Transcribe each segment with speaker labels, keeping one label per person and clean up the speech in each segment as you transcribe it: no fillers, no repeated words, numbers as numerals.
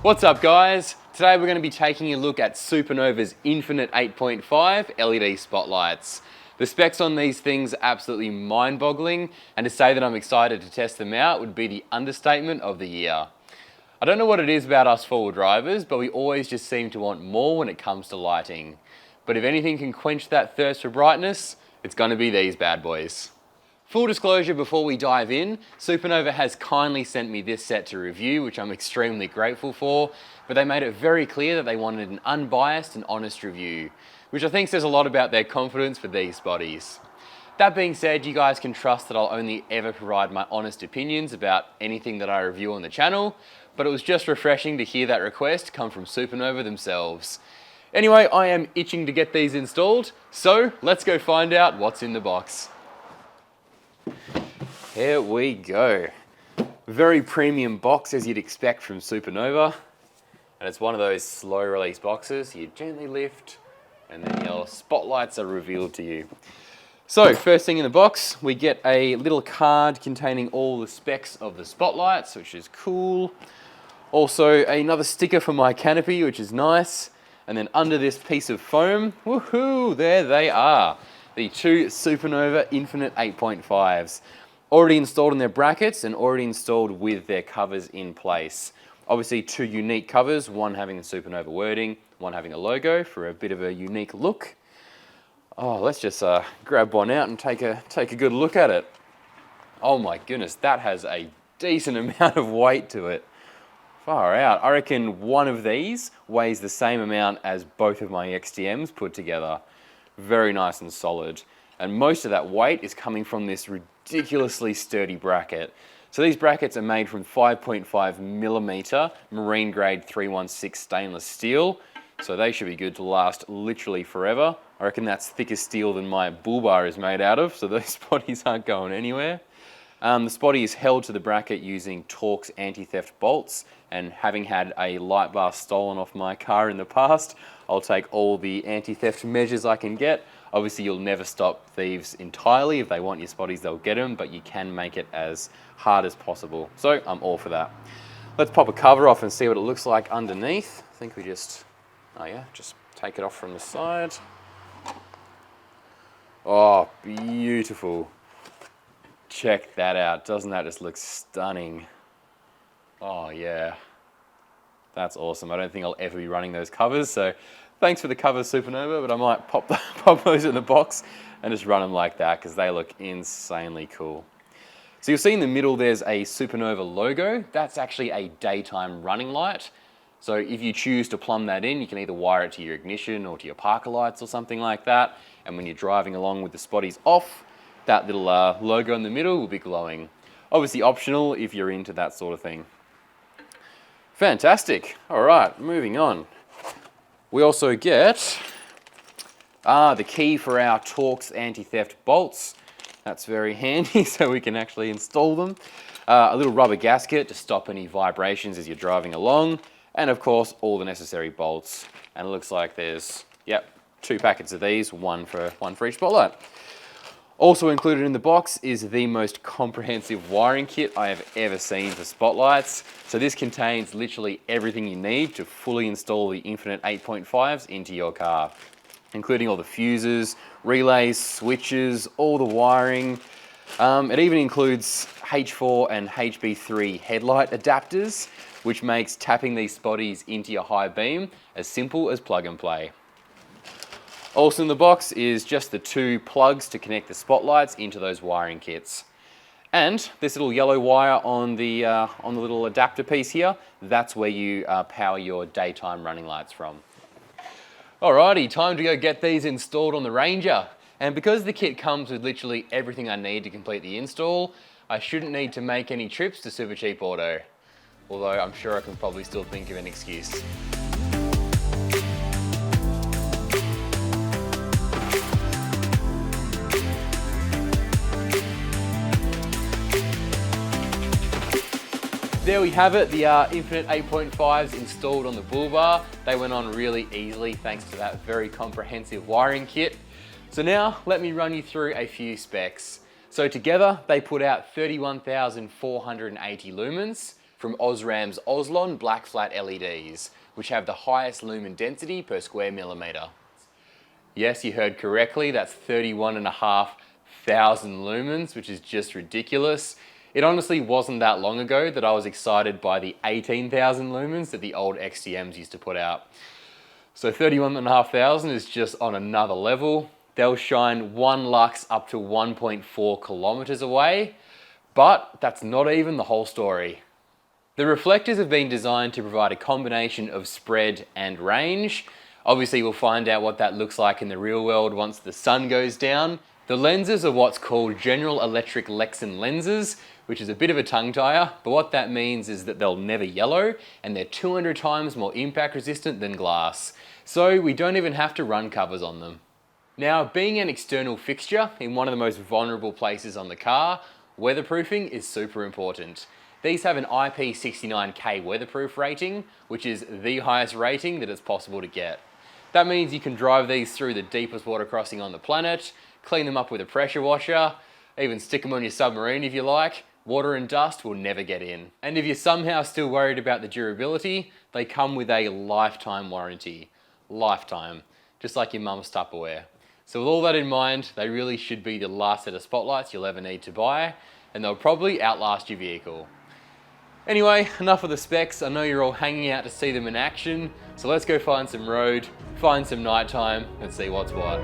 Speaker 1: What's up guys? Today we're going to be taking a look at Supernova's Infinite 8.5 LED spotlights. The specs on these things are absolutely mind-boggling, and to say that I'm excited to test them out would be the understatement of the year. I don't know what it is about us four-wheel drivers, but we always just seem to want more when it comes to lighting. But if anything can quench that thirst for brightness, it's going to be these bad boys. Full disclosure before we dive in, Supernova has kindly sent me this set to review, which I'm extremely grateful for, but they made it very clear that they wanted an unbiased and honest review, which I think says a lot about their confidence for these bodies. That being said, you guys can trust that I'll only ever provide my honest opinions about anything that I review on the channel, but it was just refreshing to hear that request come from Supernova themselves. Anyway, I am itching to get these installed, so let's go find out what's in the box. Here we go. Very premium box as you'd expect from Supernova. And it's one of those slow release boxes. You gently lift and then your spotlights are revealed to you. So first thing in the box, we get a little card containing all the specs of the spotlights, which is cool. Also another sticker for my canopy, which is nice. And then under this piece of foam, woohoo, there they are. The two Supernova Infinite 8.5s. Already installed in their brackets and already installed with their covers in place. Obviously two unique covers, one having the Supernova wording, one having a logo for a bit of a unique look. Oh, let's just grab one out and take a good look at it. Oh my goodness, that has a decent amount of weight to it. Far out. I reckon one of these weighs the same amount as both of my XTMs put together. Very nice and solid. And most of that weight is coming from this ridiculously sturdy bracket. So these brackets are made from 5.5 millimeter marine grade 316 stainless steel. So they should be good to last literally forever. I reckon that's thicker steel than my bull bar is made out of, so those spotties aren't going anywhere. The spotty is held to the bracket using Torx anti-theft bolts, and having had a light bar stolen off my car in the past, I'll take all the anti-theft measures I can get. Obviously you'll never stop thieves entirely. If they want your spotties, they'll get them, but you can make it as hard as possible. So I'm all for that. Let's pop a cover off and see what it looks like underneath. I think we just take it off from the side. Oh, beautiful. Check that out. Doesn't that just look stunning? Oh yeah, that's awesome. I don't think I'll ever be running those covers, so thanks for the covers, Supernova, but I might pop those in the box and just run them like that because they look insanely cool. So you'll see in the middle there's a Supernova logo. That's actually a daytime running light. So if you choose to plumb that in, you can either wire it to your ignition or to your parker lights or something like that. And when you're driving along with the spotties off, that little logo in the middle will be glowing. Obviously optional if you're into that sort of thing. Fantastic. All right, moving on. We also get the key for our Torx anti-theft bolts. That's very handy, so we can actually install them. A little rubber gasket to stop any vibrations as you're driving along. And of course, all the necessary bolts. And it looks like there's, two packets of these, one for each spotlight. Also included in the box is the most comprehensive wiring kit I have ever seen for spotlights. So this contains literally everything you need to fully install the Infinite 8.5s into your car, including all the fuses, relays, switches, all the wiring. It even includes H4 and HB3 headlight adapters, which makes tapping these spotties into your high beam as simple as plug and play. Also in the box is just the two plugs to connect the spotlights into those wiring kits. And this little yellow wire on the little adapter piece here, that's where you power your daytime running lights from. Alrighty, time to go get these installed on the Ranger. And because the kit comes with literally everything I need to complete the install, I shouldn't need to make any trips to Super Cheap Auto. Although I'm sure I can probably still think of an excuse. There we have it, the Infinite 8.5s installed on the bull bar. They went on really easily thanks to that very comprehensive wiring kit. So now let me run you through a few specs. So together they put out 31,480 lumens, from Osram's Oslon black flat LEDs, which have the highest lumen density per square millimetre. Yes, you heard correctly, that's 31,500 lumens, which is just ridiculous. It honestly wasn't that long ago that I was excited by the 18,000 lumens that the old XTMs used to put out. So 31,500 is just on another level. They'll shine 1 lux up to 1.4 kilometers away, but that's not even the whole story. The reflectors have been designed to provide a combination of spread and range. Obviously, we'll find out what that looks like in the real world once the sun goes down. The lenses are what's called General Electric Lexan lenses, which is a bit of a tongue tire, but what that means is that they'll never yellow and they're 200 times more impact resistant than glass. So we don't even have to run covers on them. Now, being an external fixture in one of the most vulnerable places on the car, weatherproofing is super important. These have an IP69K weatherproof rating, which is the highest rating that it's possible to get. That means you can drive these through the deepest water crossing on the planet, clean them up with a pressure washer, even stick them on your submarine if you like. Water and dust will never get in. And if you're somehow still worried about the durability, they come with a lifetime warranty. Lifetime. Just like your mum's Tupperware. So with all that in mind, they really should be the last set of spotlights you'll ever need to buy, and they'll probably outlast your vehicle. Anyway, enough of the specs. I know you're all hanging out to see them in action, so let's go find some road, find some nighttime, and see what's what.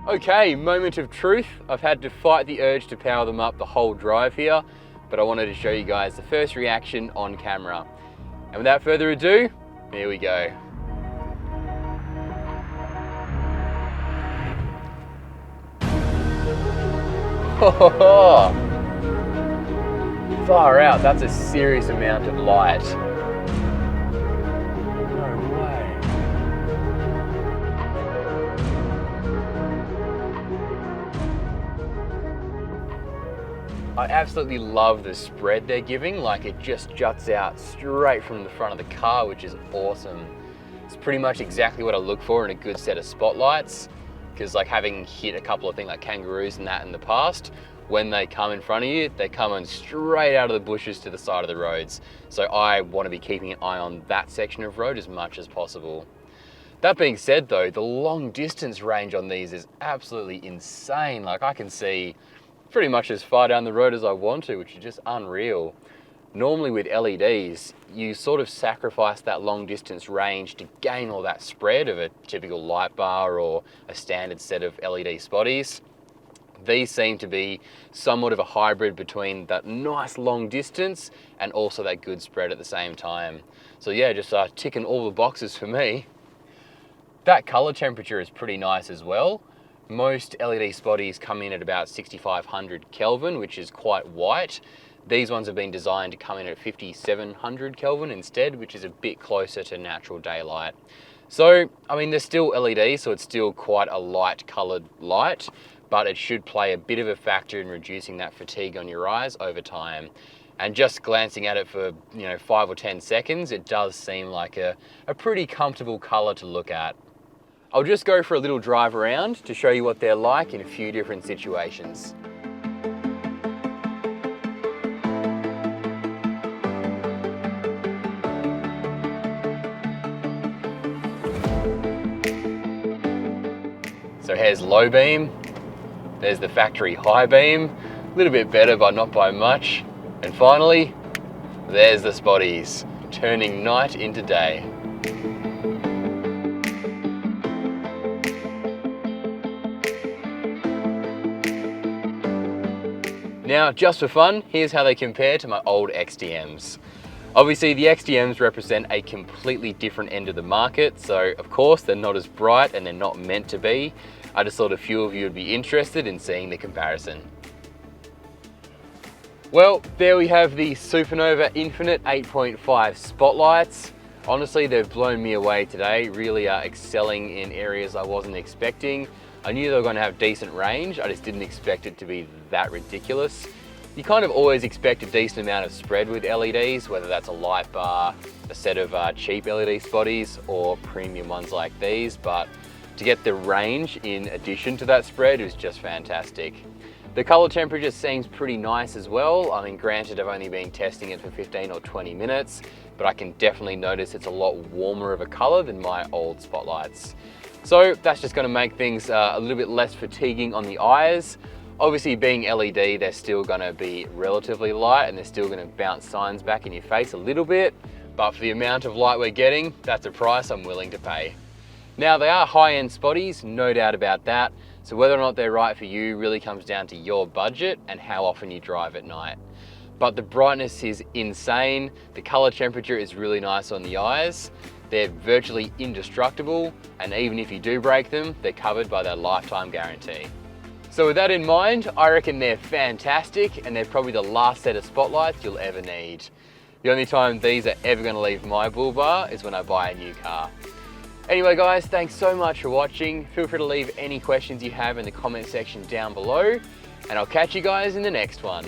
Speaker 1: Okay, moment of truth. I've had to fight the urge to power them up the whole drive here, but I wanted to show you guys the first reaction on camera. And without further ado, here we go. Far out, that's a serious amount of light. No way. I absolutely love the spread they're giving, like it just juts out straight from the front of the car, which is awesome. It's pretty much exactly what I look for in a good set of spotlights, because like having hit a couple of things like kangaroos and that in the past, when they come in front of you, they come in straight out of the bushes to the side of the roads. So I want to be keeping an eye on that section of road as much as possible. That being said though, the long distance range on these is absolutely insane. Like I can see pretty much as far down the road as I want to, which is just unreal. Normally with LEDs, you sort of sacrifice that long distance range to gain all that spread of a typical light bar or a standard set of LED spotties. These seem to be somewhat of a hybrid between that nice long distance and also that good spread at the same time. So yeah, just ticking all the boxes for me. That color temperature is pretty nice as well. Most LED spotties come in at about 6500 Kelvin, which is quite white. These ones have been designed to come in at 5700 Kelvin instead, which is a bit closer to natural daylight. So, I mean, they're still LEDs, so it's still quite a light colored light, but it should play a bit of a factor in reducing that fatigue on your eyes over time. And just glancing at it for 5 or 10 seconds, it does seem like a pretty comfortable color to look at. I'll just go for a little drive around to show you what they're like in a few different situations. So here's low beam, there's the factory high beam, a little bit better but not by much. And finally, there's the spotties, turning night into day. Now, just for fun, here's how they compare to my old XTMs. Obviously, the XTMs represent a completely different end of the market, so of course they're not as bright and they're not meant to be. I just thought a few of you would be interested in seeing the comparison. Well, there we have the Supernova Infinite 8.5 spotlights. Honestly, they've blown me away today, really are excelling in areas I wasn't expecting. I knew they were going to have decent range, I just didn't expect it to be that ridiculous. You kind of always expect a decent amount of spread with LEDs, whether that's a light bar, a set of cheap LED spotties, or premium ones like these, but to get the range in addition to that spread is just fantastic. The color temperature seems pretty nice as well. I mean, granted, I've only been testing it for 15 or 20 minutes, but I can definitely notice it's a lot warmer of a color than my old spotlights. So that's just gonna make things a little bit less fatiguing on the eyes. Obviously, being LED, they're still gonna be relatively light and they're still gonna bounce signs back in your face a little bit, but for the amount of light we're getting, that's a price I'm willing to pay. Now, they are high-end spotties, no doubt about that, so whether or not they're right for you really comes down to your budget and how often you drive at night. But the brightness is insane, the color temperature is really nice on the eyes, they're virtually indestructible, and even if you do break them, they're covered by their lifetime guarantee. So with that in mind, I reckon they're fantastic, and they're probably the last set of spotlights you'll ever need. The only time these are ever going to leave my bull bar is when I buy a new car. Anyway guys, thanks so much for watching. Feel free to leave any questions you have in the comment section down below, and I'll catch you guys in the next one.